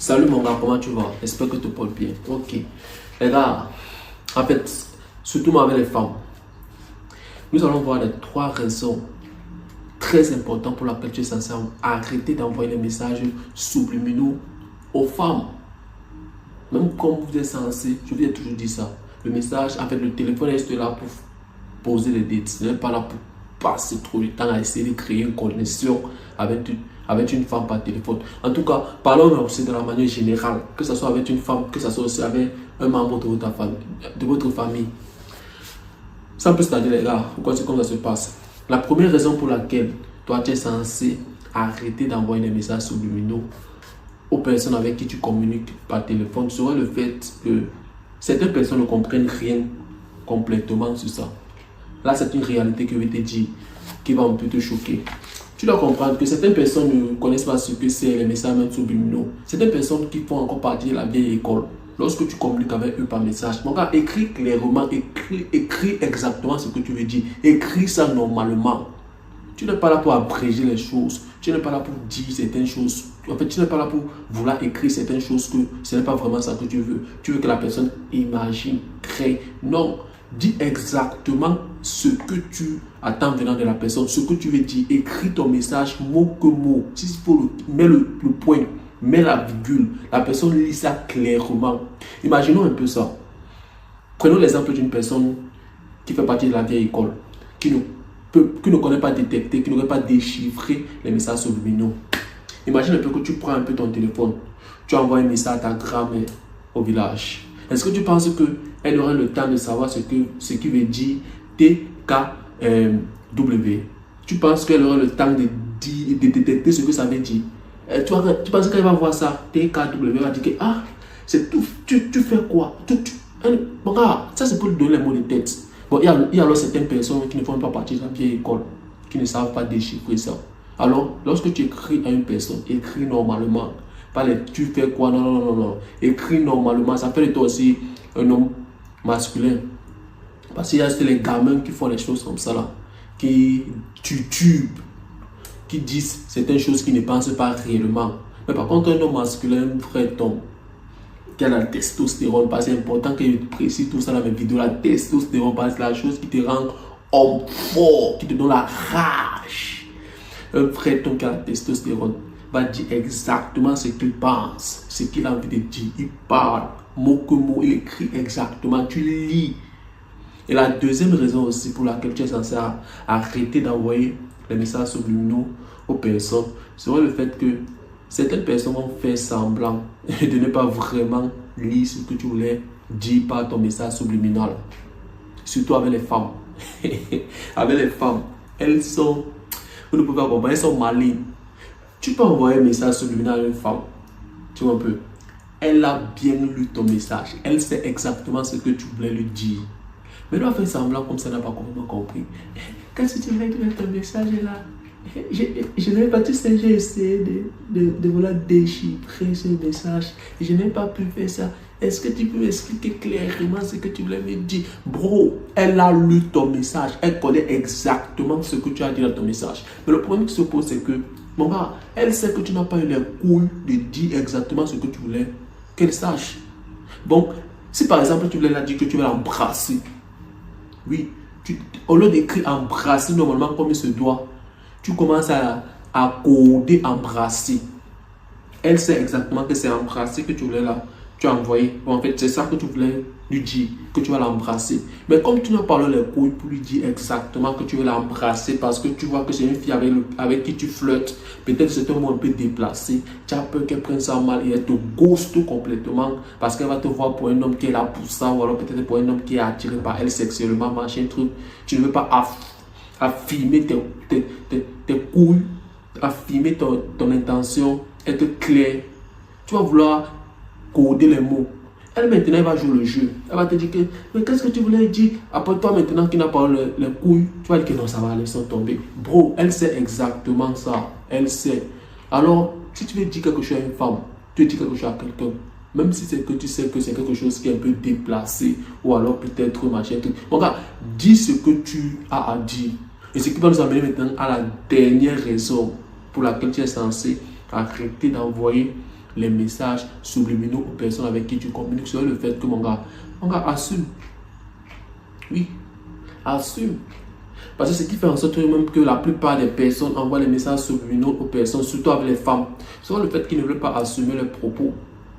Salut mon gars, comment tu vas? J'espère que tu te portes bien. Ok. Les gars, en fait, surtout moi avec les femmes, nous allons voir les 3 raisons très importantes pour lesquelles tu es censé arrêter d'envoyer des messages subliminaux aux femmes. Même comme vous êtes censé, je vous ai toujours dit ça. Le message, en fait, le téléphone est là pour poser les dates. Il n'est pas là pour passer trop de temps à essayer de créer une connexion avec une femme par téléphone. En tout cas, parlons aussi de la manière générale, que ce soit avec une femme, que ce soit aussi avec un membre de votre famille. Ça peut se dire, les gars, pourquoi c'est comme ça se passe. La première raison pour laquelle toi tu es censé arrêter d'envoyer des messages subliminaux aux personnes avec qui tu communiques par téléphone serait le fait que certaines personnes ne comprennent rien complètement sur ça. Là, c'est une réalité que je vais te dire qui va un peu te choquer. Tu dois comprendre que certaines personnes ne connaissent pas ce que c'est les messages subliminaux. Certaines personnes qui font encore partie de la vieille école. Lorsque tu communiques avec eux par message, mon gars, écris clairement, écris exactement ce que tu veux dire. Écris ça normalement. Tu n'es pas là pour abréger les choses. Tu n'es pas là pour dire certaines choses. En fait, tu n'es pas là pour vouloir écrire certaines choses que ce n'est pas vraiment ça que tu veux. Tu veux que la personne imagine, crée. Non. Dis exactement ce que tu attends venant de la personne, ce que tu veux dire. Écris ton message mot que mot. Si il faut, mets le point, mets la virgule. La personne lit ça clairement. Imaginons un peu ça. Prenons l'exemple d'une personne qui fait partie de la vieille école, qui ne connaît pas détecter, qui ne connaît pas déchiffrer les messages subliminaux. Imagine un peu que tu prends un peu ton téléphone, tu envoies un message à ta grand-mère au village. Est-ce que tu penses qu'elle aurait le temps de savoir ce qui veut dire TKW? Tu penses qu'elle aurait le temps de détecter ce que ça veut dire? Tu penses qu'elle va voir ça, TKW, elle va dire que c'est tout, tu fais quoi? Bon, ça c'est pour lui donner les mots de tête. Bon, il y a alors certaines personnes qui ne font pas partie de la vieille école, qui ne savent pas déchiffrer ça. Alors, lorsque tu écris à une personne, écris normalement. Pas les tu fais quoi, non. Écris normalement. Ça fait de toi aussi un homme masculin. Parce qu'il y a les gamins qui font les choses comme ça là. Qui tutubent. Qui disent certaines choses qu'ils ne pensent pas réellement. Mais par contre, un homme masculin, frère Tom, qui a la testostérone, parce que c'est important que je précise tout ça dans mes vidéos. La testostérone, parce que c'est la chose qui te rend homme fort, qui te donne la rage. Un frère Tom qui a la testostérone va dire exactement ce qu'il pense, ce qu'il a envie de dire. Il parle mot que mot, il écrit exactement, tu lis. Et la deuxième raison aussi pour laquelle tu es censé arrêter d'envoyer les messages subliminaux aux personnes, serait le fait que certaines personnes vont faire semblant de ne pas vraiment lire ce que tu voulais dire par ton message subliminal. Surtout avec les femmes. Avec les femmes, elles sont, vous ne pouvez pas comprendre, elles sont malignes. Tu peux envoyer un message subliminal à une femme, tu vois un peu. Elle a bien lu ton message. Elle sait exactement ce que tu voulais lui dire. Mais elle doit faire semblant comme ça, elle n'a pas complètement compris. Qu'est-ce que tu voulais dire ton message là? Je n'ai pas, tu sais, j'ai essayé de vouloir déchiffrer ce message. Je n'ai pas pu faire ça. Est-ce que tu peux m'expliquer clairement ce que tu voulais me dire? Bro, elle a lu ton message. Elle connaît exactement ce que tu as dit dans ton message. Mais le problème qui se pose, c'est que, mon gars, elle sait que tu n'as pas eu les couilles de dire exactement ce que tu voulais qu'elle sache. Donc, si par exemple tu voulais la dire que tu veux l'embrasser, oui, au lieu d'écrire embrasser normalement comme il se doit, tu commences à coder embrasser. Elle sait exactement que c'est embrasser que tu voulais là. Tu as envoyé. Bon, en fait, c'est ça que tu voulais lui dire, que tu vas l'embrasser. Mais comme tu n'as pas les couilles pour lui dire exactement que tu veux l'embrasser parce que tu vois que c'est une fille avec qui tu flirtes, peut-être c'est un mot un peu déplacé, tu as peur qu'elle prenne ça mal et elle te ghoste complètement parce qu'elle va te voir pour un homme qui est là pour ça ou alors peut-être pour un homme qui est attiré par elle sexuellement, machin truc. Tu ne veux pas affirmer tes couilles, affirmer ton intention, être clair. Tu vas vouloir coder les mots. Elle maintenant elle va jouer le jeu. Elle va te dire que mais qu'est-ce que tu voulais dire? Après toi maintenant qui n'a pas les couilles, tu vas dire que non, ça va laisser tomber. Bro, elle sait exactement ça. Elle sait. Alors, si tu veux dire quelque chose à une femme, tu dis quelque chose à quelqu'un, même si c'est que tu sais que c'est quelque chose qui est un peu déplacé ou alors peut-être machin truc. Bon gars, dis ce que tu as à dire. Et ce qui va nous amener maintenant à la dernière raison pour laquelle tu es censé arrêter d'envoyer les messages subliminaux aux personnes avec qui tu communiques sur le fait que mon gars, assume. Oui, assume. Parce que ce qui fait en sorte même que la plupart des personnes envoient les messages subliminaux aux personnes, surtout avec les femmes, c'est le fait qu'ils ne veulent pas assumer leurs propos.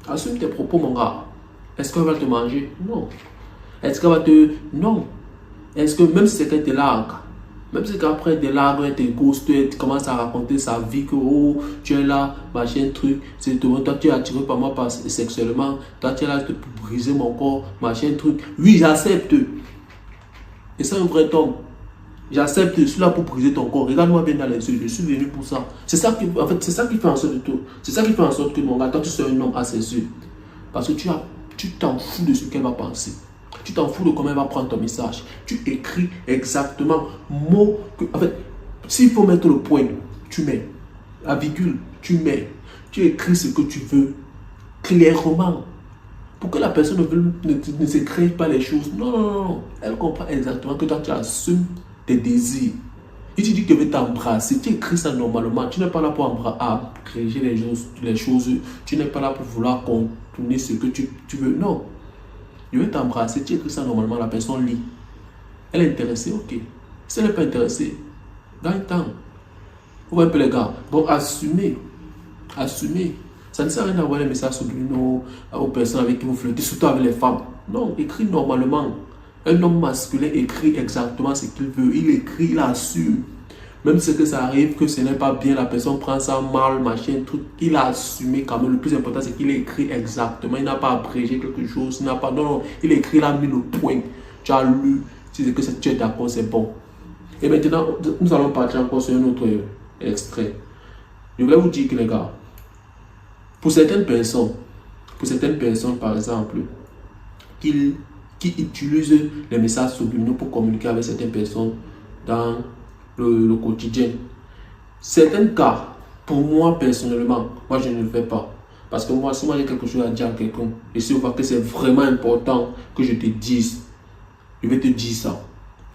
Assume tes propos, mon gars. Est-ce qu'elle va te manger? Non. Est-ce qu'elle va te... Non. Est-ce que même si c'est qu'elle te largue, même si qu'après elle te largue, elle te ghost, elle commence à raconter sa vie, que oh, tu es là, machin, truc, c'est toi tu es attiré par moi sexuellement, toi tu es là pour briser mon corps, machin, truc. Oui, j'accepte. Et c'est un vrai homme. J'accepte, je suis là pour briser ton corps. Regarde-moi bien dans les yeux, je suis venu pour ça. C'est ça qui, en fait, c'est ça qui fait en sorte de tout. C'est ça qui fait en sorte que mon gars, quand tu sois un homme à ses yeux, parce que tu t'en fous de ce qu'elle va penser. Tu t'en fous de comment elle va prendre ton message. Tu écris exactement mot que, en fait, s'il faut mettre le point, tu mets. La virgule, tu mets. Tu écris ce que tu veux clairement. Pour que la personne ne se crée pas les choses. Non, non, non. Elle comprend exactement que toi, tu assumes tes désirs. Et tu dis que je vais t'embrasser, tu écris ça normalement. Tu n'es pas là pour abréger les choses. Tu n'es pas là pour vouloir contourner ce que tu veux. Non. Je vais t'embrasser, tu écris ça normalement, la personne lit. Elle est intéressée, ok. Si elle n'est pas intéressée, gagne temps. Vous voyez un peu les gars. Bon, assumez. Assumez. Ça ne sert à rien d'avoir les messages subliminaux aux personnes avec qui vous flottez, surtout avec les femmes. Non, écris normalement. Un homme masculin écrit exactement ce qu'il veut. Il écrit, il assume. Même si que ça arrive, que ce n'est pas bien, la personne prend ça mal, machin, truc. Il a assumé quand même. Le plus important, c'est qu'il écrit exactement. Il n'a pas abrégé quelque chose. Il n'a pas... Non, il écrit, il a mis le point. Tu as lu. Si c'est que tu es d'accord, c'est bon. Et maintenant, nous allons partir encore sur un autre extrait. Je voulais vous dire que les gars, pour certaines personnes, par exemple, qui utilisent les messages subliminaux pour communiquer avec certaines personnes dans le quotidien. Certains cas, pour moi personnellement, moi je ne le fais pas. Parce que moi, si moi j'ai quelque chose à dire à quelqu'un, et si on voit que c'est vraiment important que je te dise, je vais te dire ça.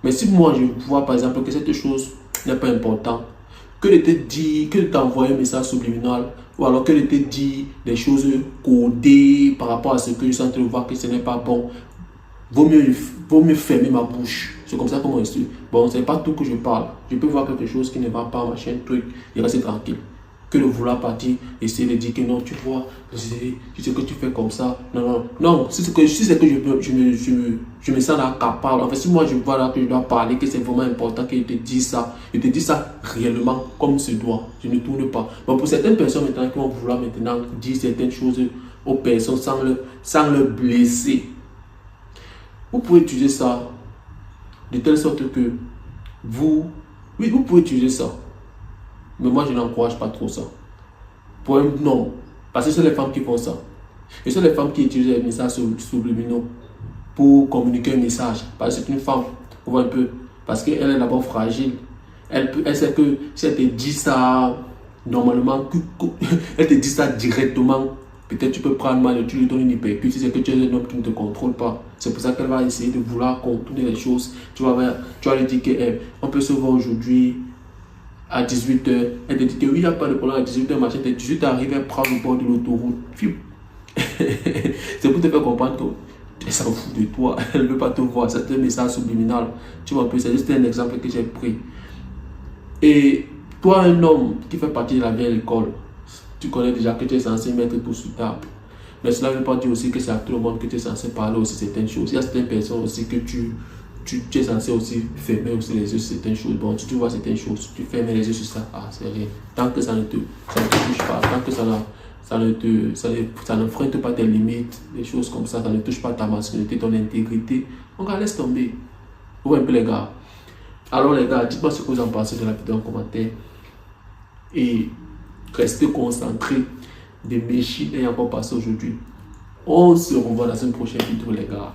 Mais si moi je vois par exemple que cette chose n'est pas importante, que de te dire, que de t'envoyer un message subliminal, ou alors que de te dire des choses codées par rapport à ce que je suis en train de voir que ce n'est pas bon, vaut mieux fermer ma bouche. C'est comme ça que moi je suis. Bon, c'est pas tout que je parle. Je peux voir quelque chose qui ne va pas, machin, truc, et rester tranquille. Que de vouloir partir, essayer de dire que non, tu vois, tu sais que tu fais comme ça. Non, non, non. Si c'est que je me sens là capable. En fait, si moi je vois là que je dois parler, que c'est vraiment important que je te dise ça, je te dis ça réellement comme se doit. Je ne tourne pas. Bon, pour certaines personnes maintenant qui vont vouloir maintenant dire certaines choses aux personnes sans le blesser, vous pouvez utiliser ça de telle sorte que vous pouvez utiliser ça. Mais moi, je n'encourage pas trop ça. Pour un non. Parce que c'est les femmes qui font ça. Et c'est les femmes qui utilisent les messages subliminaux pour communiquer un message. Parce que c'est une femme. Vous voyez un peu. Parce qu'elle est d'abord fragile. Elle sait que si elle te dit ça normalement, elle te dit ça directement, peut-être tu peux prendre mal et tu lui donnes une hypercute. Si c'est que tu es un homme qui ne te contrôle pas. C'est pour ça qu'elle va essayer de vouloir contourner les choses. Tu vas lui dire qu'on peut se voir aujourd'hui à 18h. Elle te dit que oui, il n'y a pas de problème à 18h, machin. 18h arrive, elle prend le bord de l'autoroute. C'est pour te faire comprendre qu'elle s'en fout de toi. Elle ne veut pas te voir. C'est un message subliminal. Tu vois un peu, c'est juste un exemple que j'ai pris. Et toi, un homme qui fait partie de la vieille école, tu connais déjà que tu es censé mettre tout sur table. Mais cela ne veut pas dire aussi que c'est à tout le monde que tu es censé parler aussi certaines choses. Il y a certaines personnes aussi que tu es censé aussi fermer aussi les yeux sur certaines choses. Bon, si tu vois certaines choses, tu fermes les yeux sur ça. Ah, c'est rien. Tant que ça ne te touche pas, tant que ça ne freine pas tes limites, des choses comme ça ne touche pas ta masculinité, ton intégrité, on va laisse tomber. Vous voyez un peu les gars. Alors les gars, dites-moi ce que vous en pensez de la vidéo en commentaire. Et restez concentrés. Des machines n'ayant pas passé aujourd'hui. On se revoit dans une prochaine vidéo les gars.